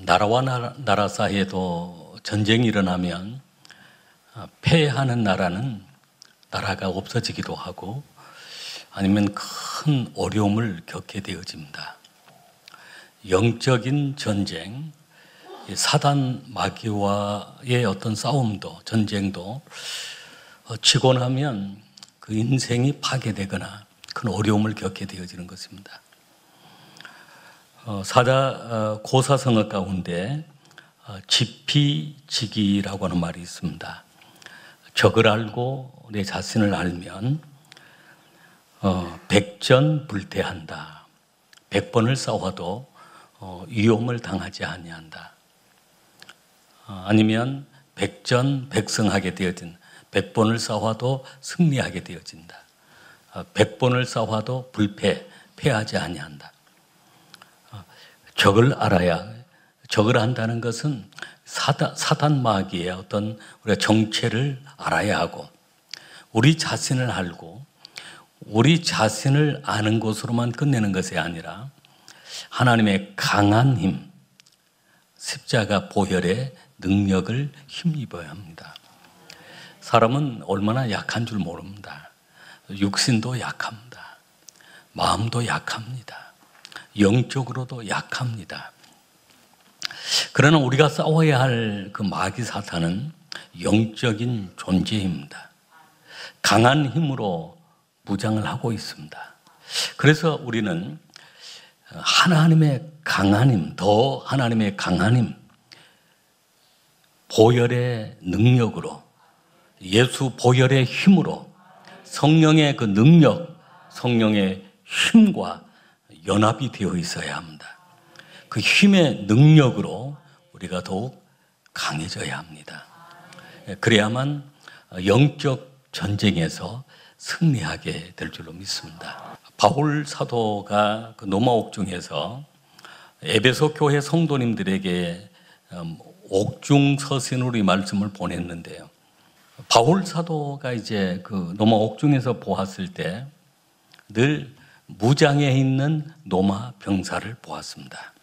나라와 나라 사이에도 전쟁이 일어나면 패하는 나라가 없어지기도 하고 아니면 큰 어려움을 겪게 되어집니다. 영적인 전쟁, 사단 마귀와의 어떤 싸움도 전쟁도 치고 나면 그 인생이 파괴되거나 큰 어려움을 겪게 되어지는 것입니다. 고사성어 가운데 지피지기라고 하는 말이 있습니다. 적을 알고 내 자신을 알면 백전불태한다. 100번을 싸워도 위험을 당하지 아니한다. 아니면 백전백승하게 되어진 100번을 싸워도 승리하게 되어진다. 100번을 싸워도 패하지 아니한다. 적을 알아야, 적을 안다는 것은 사단 마귀의 어떤 우리가 정체를 알아야 하고 우리 자신을 알고 우리 자신을 아는 것으로만 끝내는 것이 아니라 하나님의 강한 힘, 십자가 보혈의 능력을 힘입어야 합니다. 사람은 얼마나 약한 줄 모릅니다. 육신도 약합니다. 마음도 약합니다. 영적으로도 약합니다. 그러나 우리가 싸워야 할 그 마귀 사탄은 영적인 존재입니다. 강한 힘으로 무장을 하고 있습니다. 그래서 우리는 하나님의 강한 힘, 더 하나님의 강한 힘, 보혈의 능력으로, 예수 보혈의 힘으로 성령의 그 능력, 성령의 힘과 연합이 되어 있어야 합니다. 그 힘의 능력으로 우리가 더욱 강해져야 합니다. 그래야만 영적 전쟁에서 승리하게 될 줄로 믿습니다. 바울 사도가 그 로마 옥중에서 에베소 교회 성도님들에게 옥중 서신으로 이 말씀을 보냈는데요. 바울 사도가 이제 그 로마 옥중에서 보았을 때 늘 무장해 있는 로마 병사를 보았습니다.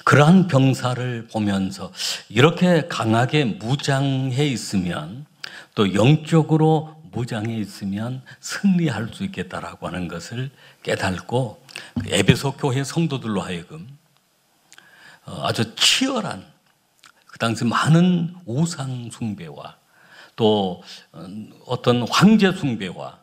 그러한 병사를 보면서 이렇게 강하게 무장해 있으면 또 영적으로 무장해 있으면 승리할 수 있겠다라고 하는 것을 깨닫고 에베소 교회 성도들로 하여금 아주 치열한 그 당시 많은 우상 숭배와 또 어떤 황제 숭배와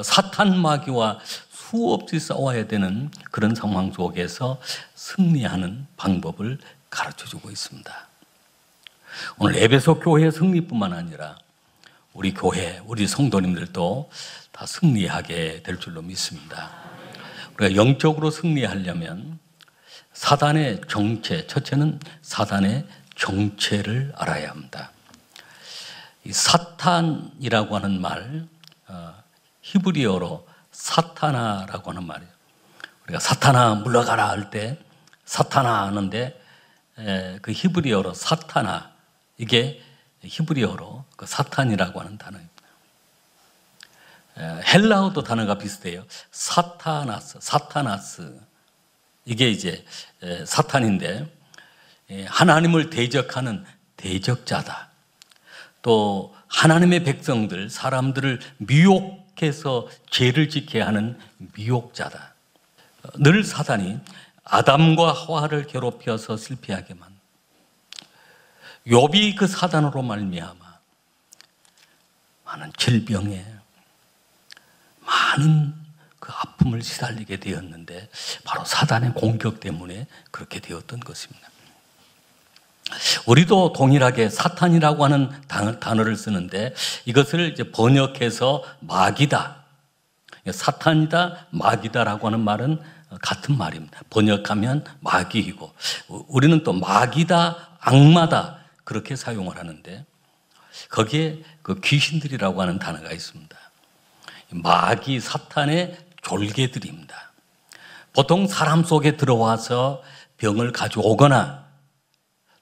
사탄 마귀와 수없이 싸워야 되는 그런 상황 속에서 승리하는 방법을 가르쳐주고 있습니다. 오늘 에베소 교회의 승리뿐만 아니라 우리 교회, 우리 성도님들도 다 승리하게 될 줄로 믿습니다. 우리가 영적으로 승리하려면 사단의 정체, 첫째는 사단의 정체를 알아야 합니다. 이 사탄이라고 하는 말, 히브리어로 사타나라고 하는 말이에요. 우리가 사타나 물러가라 할 때 사타나 하는데 그 히브리어로 사타나, 이게 히브리어로 그 사탄이라고 하는 단어입니다. 헬라어도 단어가 비슷해요. 사타나스. 이게 이제 사탄인데 하나님을 대적하는 대적자다. 또 하나님의 백성들, 사람들을 미혹해서 죄를 짓게 하는 미혹자다. 늘 사단이 아담과 하와를 괴롭혀서 실패하게만, 욥이 그 사단으로 말미암아 많은 질병에 많은 그 아픔을 시달리게 되었는데 바로 사단의 공격 때문에 그렇게 되었던 것입니다. 우리도 동일하게 사탄이라고 하는 단어를 쓰는데 이것을 이제 번역해서 마귀다, 사탄이다, 마귀다라고 하는 말은 같은 말입니다. 번역하면 마귀이고 우리는 또 마귀다, 악마다 그렇게 사용을 하는데 거기에 그 귀신들이라고 하는 단어가 있습니다. 마귀, 사탄의 졸개들입니다. 보통 사람 속에 들어와서 병을 가져오거나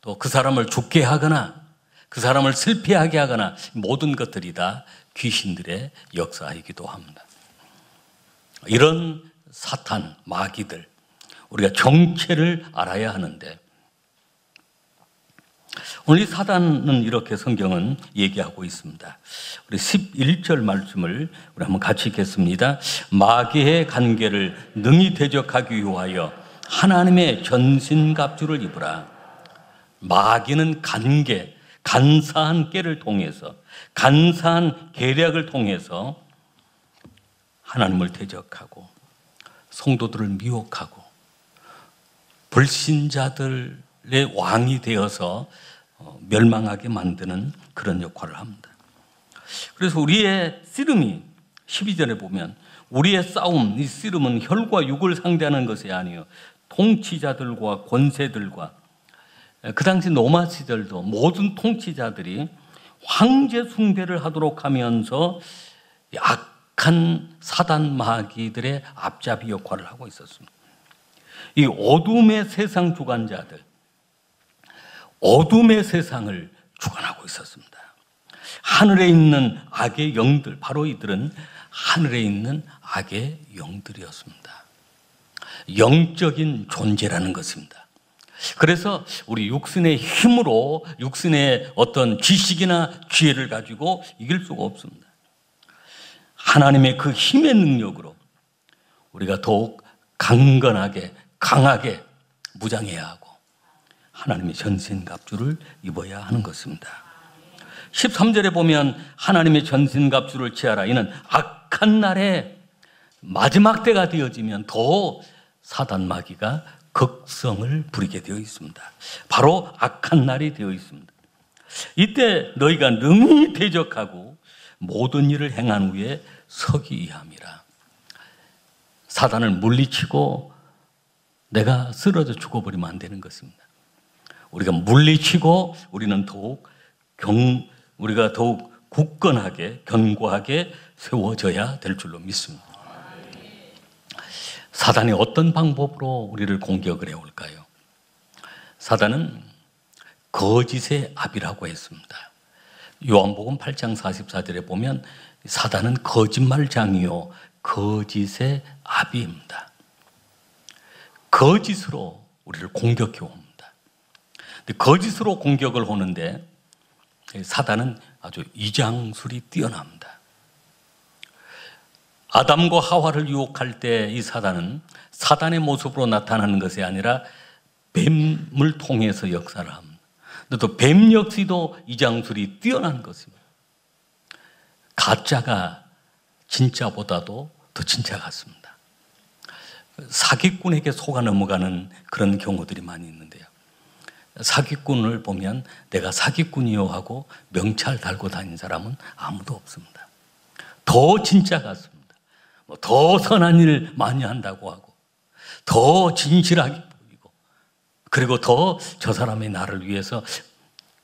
또 그 사람을 죽게 하거나 그 사람을 실패하게 하거나 모든 것들이 다 귀신들의 역사이기도 합니다. 이런 사탄, 마귀들, 우리가 정체를 알아야 하는데, 오늘 이 사단은 이렇게 성경은 얘기하고 있습니다. 우리 11절 말씀을 우리 한번 같이 읽겠습니다. 마귀의 간계를 능히 대적하기 위하여 하나님의 전신갑주를 입으라. 마귀는 간계, 간사한 깨를 통해서, 간사한 계략을 통해서 하나님을 대적하고 성도들을 미혹하고 불신자들의 왕이 되어서 멸망하게 만드는 그런 역할을 합니다. 그래서 우리의 씨름이 12절에 보면 우리의 싸움, 이 씨름은 혈과 육을 상대하는 것이 아니요 통치자들과 권세들과, 그 당시 로마 시절도 모든 통치자들이 황제 숭배를 하도록 하면서 악한 사단 마귀들의 앞잡이 역할을 하고 있었습니다. 이 어둠의 세상 주관자들, 어둠의 세상을 주관하고 있었습니다. 하늘에 있는 악의 영들, 바로 이들은 하늘에 있는 악의 영들이었습니다. 영적인 존재라는 것입니다. 그래서 우리 육신의 힘으로, 육신의 어떤 지식이나 지혜를 가지고 이길 수가 없습니다. 하나님의 그 힘의 능력으로 우리가 더욱 강건하게, 강하게 무장해야 하고 하나님의 전신갑주를 입어야 하는 것입니다. 13절에 보면 하나님의 전신갑주를 취하라. 이는 악한 날에 마지막 때가 되어지면 더 사단 마귀가 극성을 부리게 되어 있습니다. 바로 악한 날이 되어 있습니다. 이때 너희가 능히 대적하고 모든 일을 행한 후에 서기 함이라. 사단을 물리치고 내가 쓰러져 죽어버리면 안 되는 것입니다. 우리가 물리치고 우리가 더욱 굳건하게, 견고하게 세워져야 될 줄로 믿습니다. 사단이 어떤 방법으로 우리를 공격을 해올까요? 사단은 거짓의 압이라고 했습니다. 요한복음 8장 44절에 보면 사단은 거짓말장이요 거짓의 압입니다. 거짓으로 우리를 공격해 옵니다. 거짓으로 공격을 하는데 사단은 아주 이장술이 뛰어납니다. 아담과 하와를 유혹할 때 이 사단은 사단의 모습으로 나타나는 것이 아니라 뱀을 통해서 역사를 합니다. 또 뱀 역시도 이장술이 뛰어난 것입니다. 가짜가 진짜보다도 더 진짜 같습니다. 사기꾼에게 속아 넘어가는 그런 경우들이 많이 있는데요. 사기꾼을 보면 내가 사기꾼이요 하고 명찰 달고 다니는 사람은 아무도 없습니다. 더 진짜 같습니다. 더 선한 일 많이 한다고 하고 더 진실하게 보이고 그리고 더 저 사람의 나를 위해서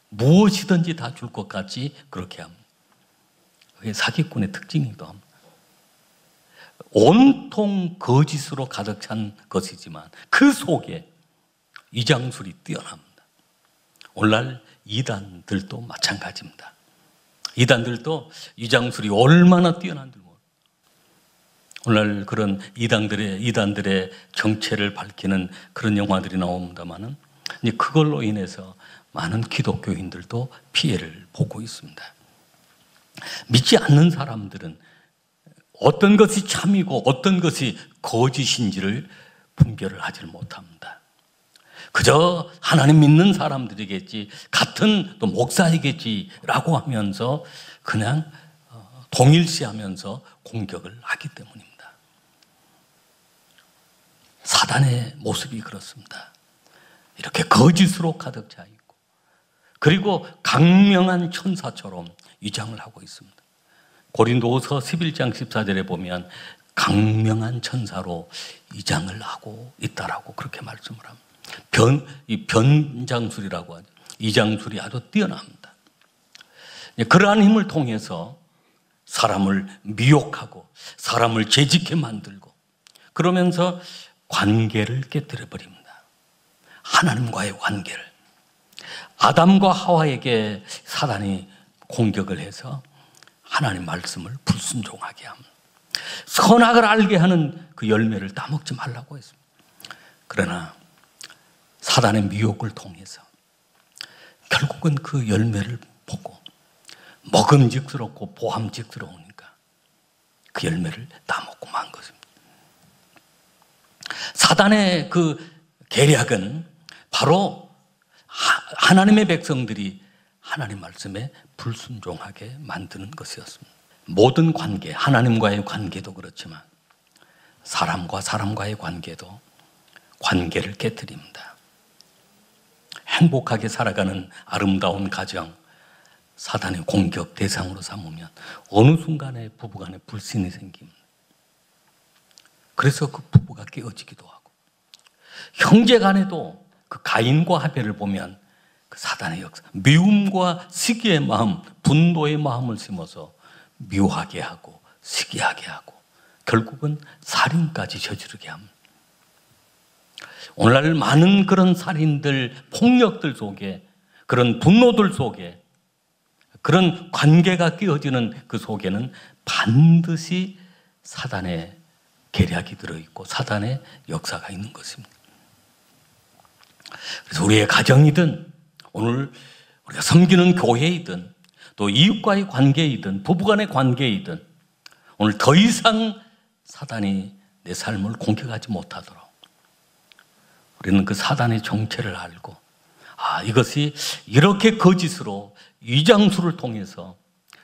무엇이든지 다 줄 것 같이 그렇게 합니다. 그게 사기꾼의 특징이기도 합니다. 온통 거짓으로 가득 찬 것이지만 그 속에 이장술이 뛰어납니다. 오늘날 이단들도 마찬가지입니다. 이단들도 이장술이 얼마나 뛰어난지 모릅니다. 오늘날 그런 이단들의 정체를 밝히는 그런 영화들이 나옵니다만은 그걸로 인해서 많은 기독교인들도 피해를 보고 있습니다. 믿지 않는 사람들은 어떤 것이 참이고 어떤 것이 거짓인지를 분별을 하지 못합니다. 그저 하나님 믿는 사람들이겠지, 같은 또 목사이겠지라고 하면서 그냥 동일시하면서 공격을 하기 때문입니다. 사단의 모습이 그렇습니다. 이렇게 거짓으로 가득 차 있고 그리고 강명한 천사처럼 위장을 하고 있습니다. 고린도후서 11장 14절에 보면 강명한 천사로 위장을 하고 있다라고 그렇게 말씀을 합니다. 이 변장술이라고 하죠. 이장술이 아주 뛰어납니다. 그러한 힘을 통해서 사람을 미혹하고 사람을 재짓게 만들고 그러면서 관계를 깨뜨려 버립니다. 하나님과의 관계를. 아담과 하와에게 사단이 공격을 해서 하나님 말씀을 불순종하게 합니다. 선악을 알게 하는 그 열매를 따먹지 말라고 했습니다. 그러나 사단의 미혹을 통해서 결국은 그 열매를 보고 먹음직스럽고 보함직스러우니까 그 열매를 따먹고 만 것입니다. 사단의 그 계략은 바로 하나님의 백성들이 하나님 말씀에 불순종하게 만드는 것이었습니다. 모든 관계, 하나님과의 관계도 그렇지만 사람과 사람과의 관계도 관계를 깨뜨립니다. 행복하게 살아가는 아름다운 가정, 사단의 공격 대상으로 삼으면 어느 순간에 부부간에 불신이 생깁니다. 그래서 그 부부가 깨어지기도 하고, 형제간에도 그 가인과 하벨을 보면 그 사단의 역사, 미움과 시기의 마음, 분노의 마음을 심어서 미워하게 하고 시기하게 하고 결국은 살인까지 저지르게 합니다. 오늘날 많은 그런 살인들, 폭력들 속에, 그런 분노들 속에, 그런 관계가 끼어지는 그 속에는 반드시 사단의 계략이 들어있고 사단의 역사가 있는 것입니다. 그래서 우리의 가정이든 오늘 우리가 섬기는 교회이든 또 이웃과의 관계이든 부부간의 관계이든 오늘 더 이상 사단이 내 삶을 공격하지 못하도록 우리는 그 사단의 정체를 알고, 이것이 이렇게 거짓으로 위장수를 통해서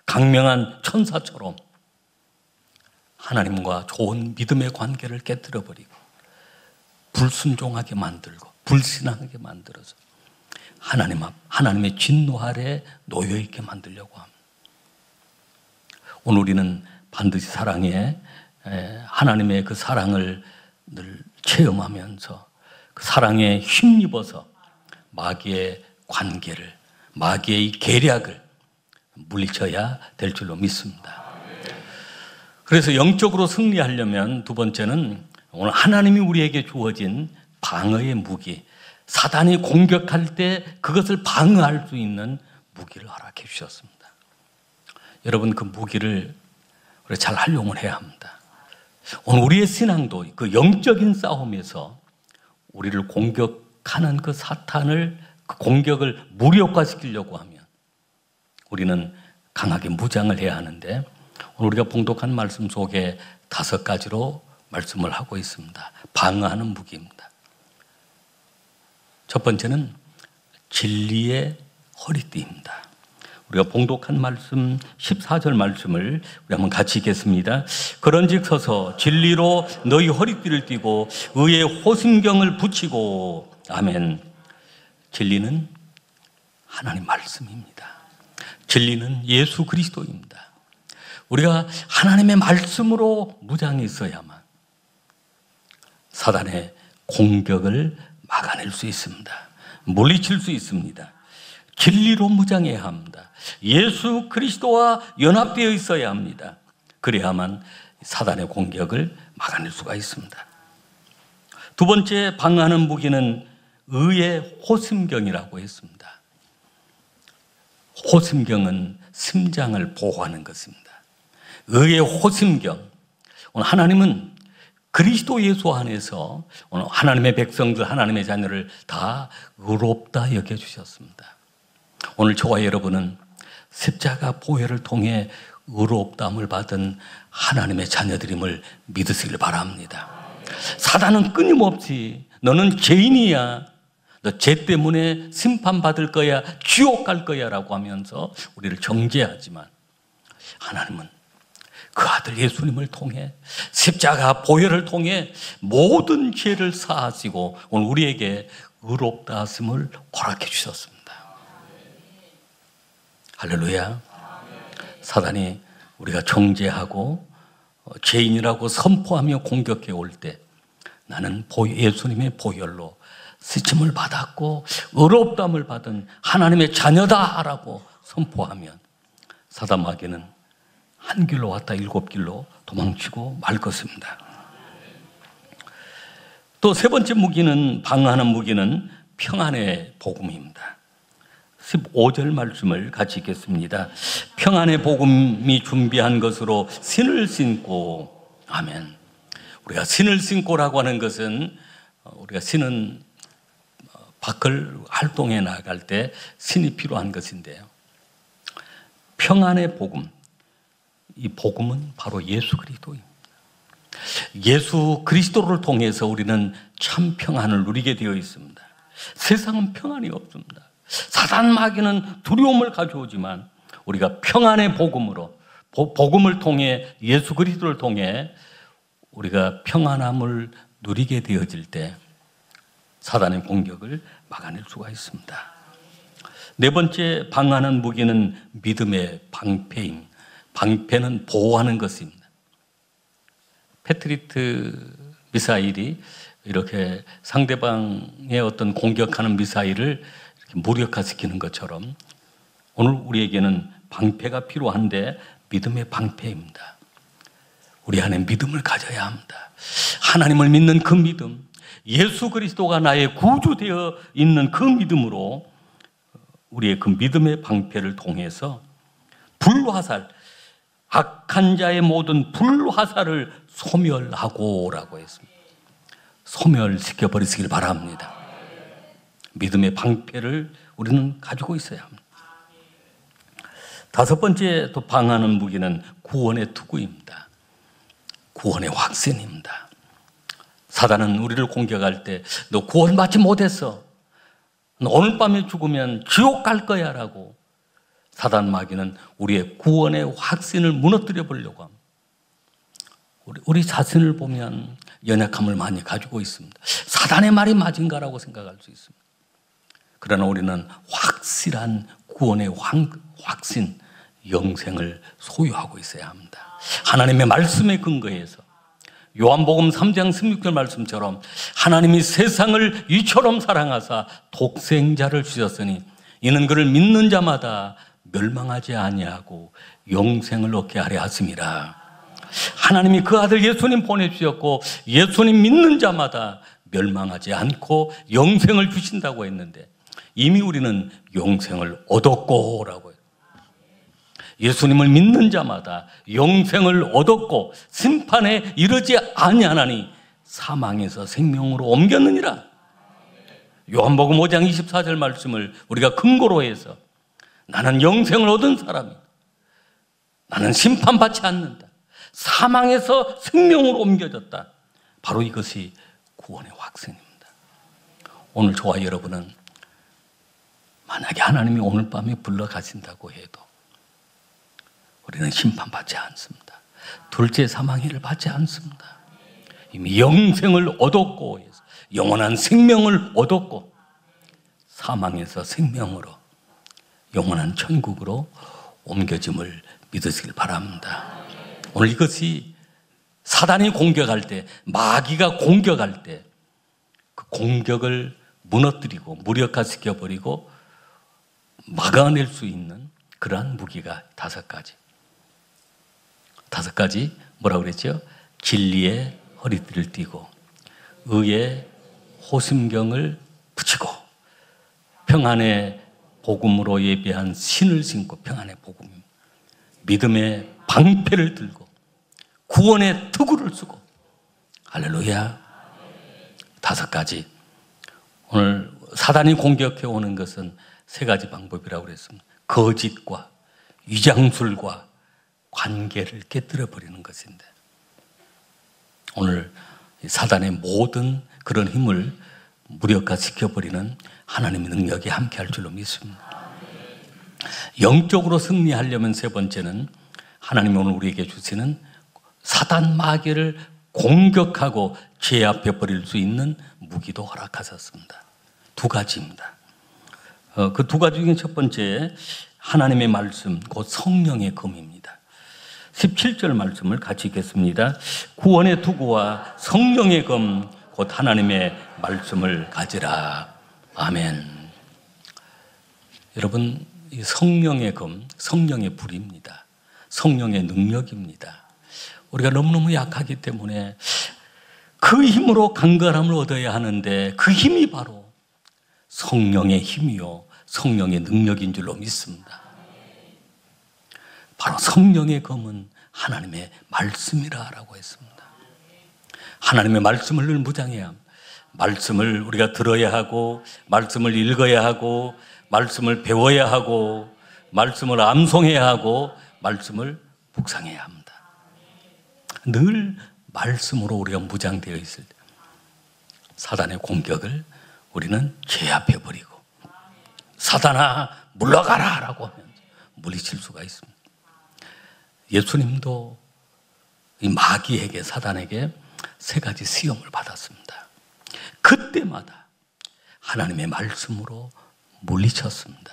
강명한 천사처럼 하나님과 좋은 믿음의 관계를 깨뜨려버리고 불순종하게 만들고 불신하게 만들어서 하나님의 진노 아래 놓여있게 만들려고 합니다. 오늘 우리는 반드시 사랑에 하나님의 그 사랑을 늘 체험하면서 그 사랑에 힘입어서 마귀의 관계를, 마귀의 계략을 물리쳐야 될 줄로 믿습니다. 그래서 영적으로 승리하려면 두 번째는 오늘 하나님이 우리에게 주어진 방어의 무기, 사단이 공격할 때 그것을 방어할 수 있는 무기를 허락해 주셨습니다. 여러분, 그 무기를 우리 잘 활용을 해야 합니다. 오늘 우리의 신앙도 그 영적인 싸움에서 우리를 공격하는 그 사탄을, 그 공격을 무력화시키려고 하면 우리는 강하게 무장을 해야 하는데, 오늘 우리가 봉독한 말씀 속에 5가지로 말씀을 하고 있습니다. 방어하는 무기입니다. 첫 번째는 진리의 허리띠입니다. 우리가 봉독한 말씀 14절 말씀을 우리 한번 같이 읽겠습니다. 그런즉 서서 진리로 너희 허리띠를 띠고 의의 호심경을 붙이고. 아멘. 진리는 하나님 말씀입니다. 진리는 예수 그리스도입니다. 우리가 하나님의 말씀으로 무장해 있어야만 사단의 공격을 막아낼 수 있습니다. 물리칠 수 있습니다. 진리로 무장해야 합니다. 예수 그리스도와 연합되어 있어야 합니다. 그래야만 사단의 공격을 막아낼 수가 있습니다. 두 번째 방어하는 무기는 의의 호심경이라고 했습니다. 호심경은 심장을 보호하는 것입니다. 의의 호심경. 오늘 하나님은 그리스도 예수 안에서 오늘 하나님의 백성들, 하나님의 자녀를 다 의롭다 여겨주셨습니다. 오늘 저와 여러분은 십자가 보혈을 통해 의롭다함을 받은 하나님의 자녀들임을 믿으시길 바랍니다. 사단은 끊임없이 너는 죄인이야, 너 죄 때문에 심판받을 거야, 지옥 갈 거야 라고 하면서 우리를 정죄하지만 하나님은 그 아들 예수님을 통해 십자가 보혈을 통해 모든 죄를 사하시고 오늘 우리에게 의롭다 하심을 허락해 주셨습니다. 할렐루야. 사단이 우리가 정죄하고 죄인이라고 선포하며 공격해 올 때 나는 예수님의 보혈로 씻음을 받았고 의롭다함을 받은 하나님의 자녀다라고 선포하면 사단 마귀는 한 길로 왔다 7길로 도망치고 말 것입니다. 또 세 번째 무기는, 방어하는 무기는 평안의 복음입니다. 15절 말씀을 같이 읽겠습니다. 평안의 복음이 준비한 것으로 신을 신고. 아멘. 우리가 신을 신고라고 하는 것은 우리가 신은 밖을 활동해 나갈 때 신이 필요한 것인데요. 평안의 복음, 이 복음은 바로 예수 그리스도입니다. 예수 그리스도를 통해서 우리는 참 평안을 누리게 되어 있습니다. 세상은 평안이 없습니다. 사단 마귀는 두려움을 가져오지만 우리가 평안의 복음으로, 복음을 통해, 예수 그리스도를 통해 우리가 평안함을 누리게 되어질 때 사단의 공격을 막아낼 수가 있습니다. 네 번째 방어하는 무기는 믿음의 방패임. 방패는 보호하는 것입니다. 패트리트 미사일이 이렇게 상대방의 어떤 공격하는 미사일을 이렇게 무력화시키는 것처럼 오늘 우리에게는 방패가 필요한데 믿음의 방패입니다. 우리 안에 믿음을 가져야 합니다. 하나님을 믿는 그 믿음, 예수 그리스도가 나의 구주되어 있는 그 믿음으로 우리의 그 믿음의 방패를 통해서 불화살, 악한 자의 모든 불화살을 소멸하고라고 했습니다. 소멸시켜 버리시길 바랍니다. 믿음의 방패를 우리는 가지고 있어야 합니다. 다섯 번째 또 방어하는 무기는 구원의 투구입니다. 구원의 확신입니다. 사단은 우리를 공격할 때 너 구원받지 못했어, 너 오늘 밤에 죽으면 지옥 갈 거야 라고 사단 마귀는 우리의 구원의 확신을 무너뜨려 보려고 합니다. 우리 자신을 보면 연약함을 많이 가지고 있습니다. 사단의 말이 맞은가라고 생각할 수 있습니다. 그러나 우리는 확실한 구원의 확신, 영생을 소유하고 있어야 합니다. 하나님의 말씀에 근거해서 요한복음 3장 16절 말씀처럼 하나님이 세상을 이처럼 사랑하사 독생자를 주셨으니 이는 그를 믿는 자마다 멸망하지 아니하고 영생을 얻게 하려 하심이라. 하나님이 그 아들 예수님 보내주셨고 예수님 믿는 자마다 멸망하지 않고 영생을 주신다고 했는데 이미 우리는 영생을 얻었고 라고 해요. 예수님을 믿는 자마다 영생을 얻었고 심판에 이르지 아니하나니 사망에서 생명으로 옮겼느니라. 요한복음 5장 24절 말씀을 우리가 근거로 해서 나는 영생을 얻은 사람이다, 나는 심판받지 않는다, 사망에서 생명으로 옮겨졌다, 바로 이것이 구원의 확신입니다. 오늘 저와 여러분은 만약에 하나님이 오늘 밤에 불러가신다고 해도 우리는 심판받지 않습니다. 둘째 사망해를 받지 않습니다. 이미 영생을 얻었고 영원한 생명을 얻었고 사망에서 생명으로 영원한 천국으로 옮겨짐을 믿으시길 바랍니다. 오늘 이것이 사단이 공격할 때, 마귀가 공격할 때 그 공격을 무너뜨리고 무력화시켜버리고 막아낼 수 있는 그러한 무기가 다섯 가지 뭐라고 그랬죠? 진리의 허리띠를 띠고 의의 호심경을 붙이고 평안의 복음으로 예비한 신을 신고, 평안의 복음, 믿음의 방패를 들고 구원의 투구를 쓰고, 할렐루야. 다섯 가지. 오늘 사단이 공격해 오는 것은 세 가지 방법이라고 그랬습니다. 거짓과 위장술과 관계를 깨뜨려 버리는 것인데 오늘 사단의 모든 그런 힘을 무력화시켜버리는 하나님의 능력이 함께할 줄로 믿습니다. 영적으로 승리하려면 세 번째는 하나님이 오늘 우리에게 주시는 사단 마귀를 공격하고 제압해 버릴 수 있는 무기도 허락하셨습니다. 두 가지입니다. 그 두 가지 중에 첫 번째 하나님의 말씀, 곧 성령의 검입니다. 17절 말씀을 같이 읽겠습니다. 구원의 투구와 성령의 검, 곧 하나님의 말씀을 가지라. 아멘. 여러분, 이 성령의 검, 성령의 불입니다. 성령의 능력입니다. 우리가 너무너무 약하기 때문에 그 힘으로 강건함을 얻어야 하는데 그 힘이 바로 성령의 힘이요 성령의 능력인 줄로 믿습니다. 바로 성령의 검은 하나님의 말씀이라고 했습니다. 하나님의 말씀을 늘 무장해야 합니다. 말씀을 우리가 들어야 하고, 말씀을 읽어야 하고, 말씀을 배워야 하고, 말씀을 암송해야 하고, 말씀을 묵상해야 합니다. 늘 말씀으로 우리가 무장되어 있을 때 사단의 공격을 우리는 제압해버리고, 사단아 물러가라 라고 하면 물리칠 수가 있습니다. 예수님도 이 마귀에게, 사단에게 세 가지 시험을 받았습니다. 그때마다 하나님의 말씀으로 물리쳤습니다.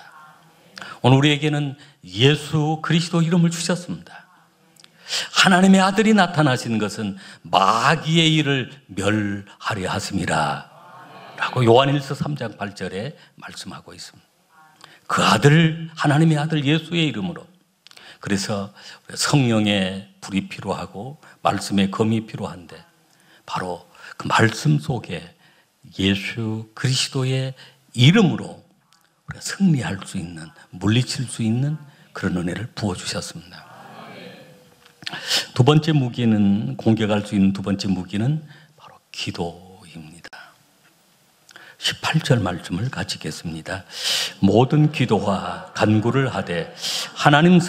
오늘 우리에게는 예수 그리스도 이름을 주셨습니다. 하나님의 아들이 나타나신 것은 마귀의 일을 멸하려 하심이라 라고 요한일서 3장 8절에 말씀하고 있습니다. 그 아들, 하나님의 아들 예수의 이름으로. 그래서 성령의 불이 필요하고 말씀의 검이 필요한데, 바로 그 말씀 속에 예수 그리스도의 이름으로 우리가 승리할 수 있는, 물리칠 수 있는 그런 은혜를 부어주셨습니다. 두 번째 무기는, 공격할 수 있는 두 번째 무기는 바로 기도입니다. 18절 말씀을 같이 읽겠습니다. 모든 기도와 간구를 하되 하나님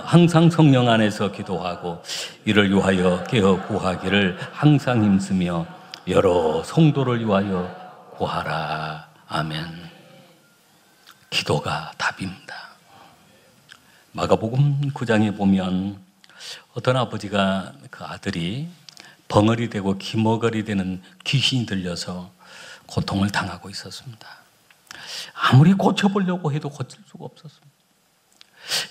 항상 성령 안에서 기도하고 이를 위하여 깨어 구하기를 항상 힘쓰며 여러 성도를 위하여 구하라. 아멘. 기도가 답입니다. 마가복음 9장에 보면 어떤 아버지가 그 아들이 벙어리 되고 기머거리 되는 귀신이 들려서 고통을 당하고 있었습니다. 아무리 고쳐보려고 해도 고칠 수가 없었습니다.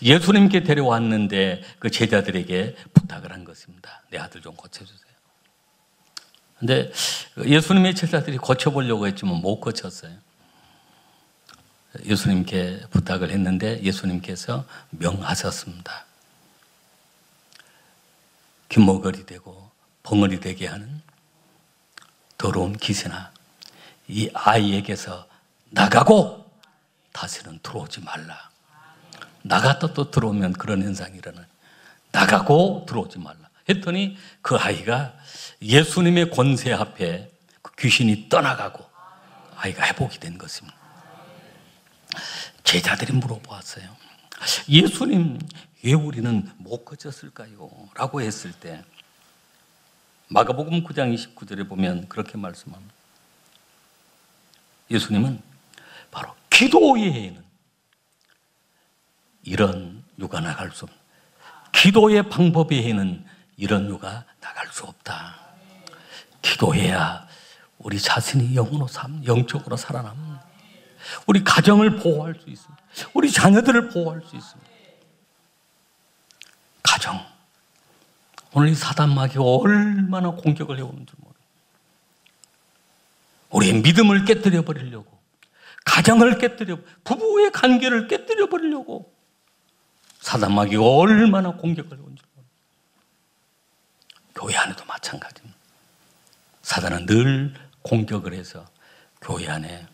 예수님께 데려왔는데 그 제자들에게 부탁을 한 것입니다. 내 아들 좀 고쳐주세요. 근데 예수님의 제자들이 고쳐보려고 했지만 못 고쳤어요. 예수님께 부탁을 했는데 예수님께서 명하셨습니다. 기머거리 되고 벙어리 되게 하는 더러운 기세나 이 아이에게서 나가고 다시는 들어오지 말라. 나갔다 또 들어오면 그런 현상이 일어나요. 나가고 들어오지 말라 했더니 그 아이가 예수님의 권세 앞에 그 귀신이 떠나가고 아이가 회복이 된 것입니다. 제자들이 물어보았어요. 예수님, 왜 우리는 못 고쳤을까요? 라고 했을 때 마가복음 9장 29절에 보면 그렇게 말씀합니다. 예수님은 바로 기도 외에는 이런 유가 나갈 수 없다. 기도의 방법 외에는 이런 유가 나갈 수 없다. 기도해야 우리 자신이 영적으로 살아납니다. 우리 가정을 보호할 수 있습니다. 우리 자녀들을 보호할 수 있습니다. 가정. 오늘 이 사단 마귀가 얼마나 공격을 해오는 줄 모릅니다. 우리의 믿음을 깨뜨려 버리려고, 가정을 깨뜨려, 부부의 관계를 깨뜨려 버리려고 사단 마귀가 얼마나 공격을 해온 줄 모릅니다. 교회 안에도 마찬가지입니다. 사단은 늘 공격을 해서 교회 안에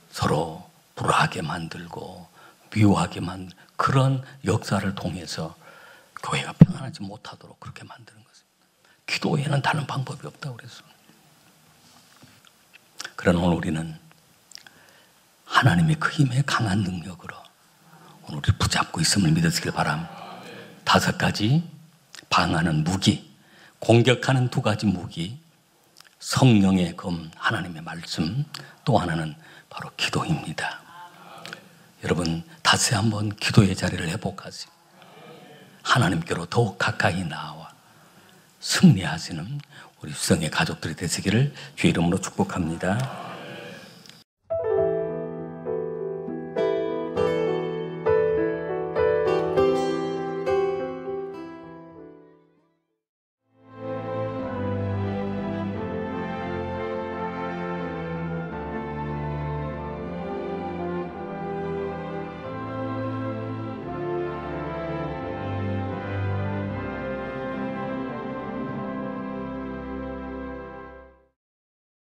서로 불화하게 만들고 미워하게 만들고 그런 역사를 통해서 교회가 평안하지 못하도록 그렇게 만드는 것입니다. 기도에는 다른 방법이 없다고 그랬습니다. 그러나 오늘 우리는 하나님의 그 힘의 강한 능력으로 오늘 우리 붙잡고 있음을 믿으시길 바랍니다. 5가지 방하는 무기, 공격하는 2가지 무기, 성령의 검, 하나님의 말씀, 또 하나는 바로 기도입니다. 여러분 다시 한번 기도의 자리를 회복하시고 하나님께로 더욱 가까이 나와 승리하시는 우리 수성의 가족들이 되시기를 주의 이름으로 축복합니다.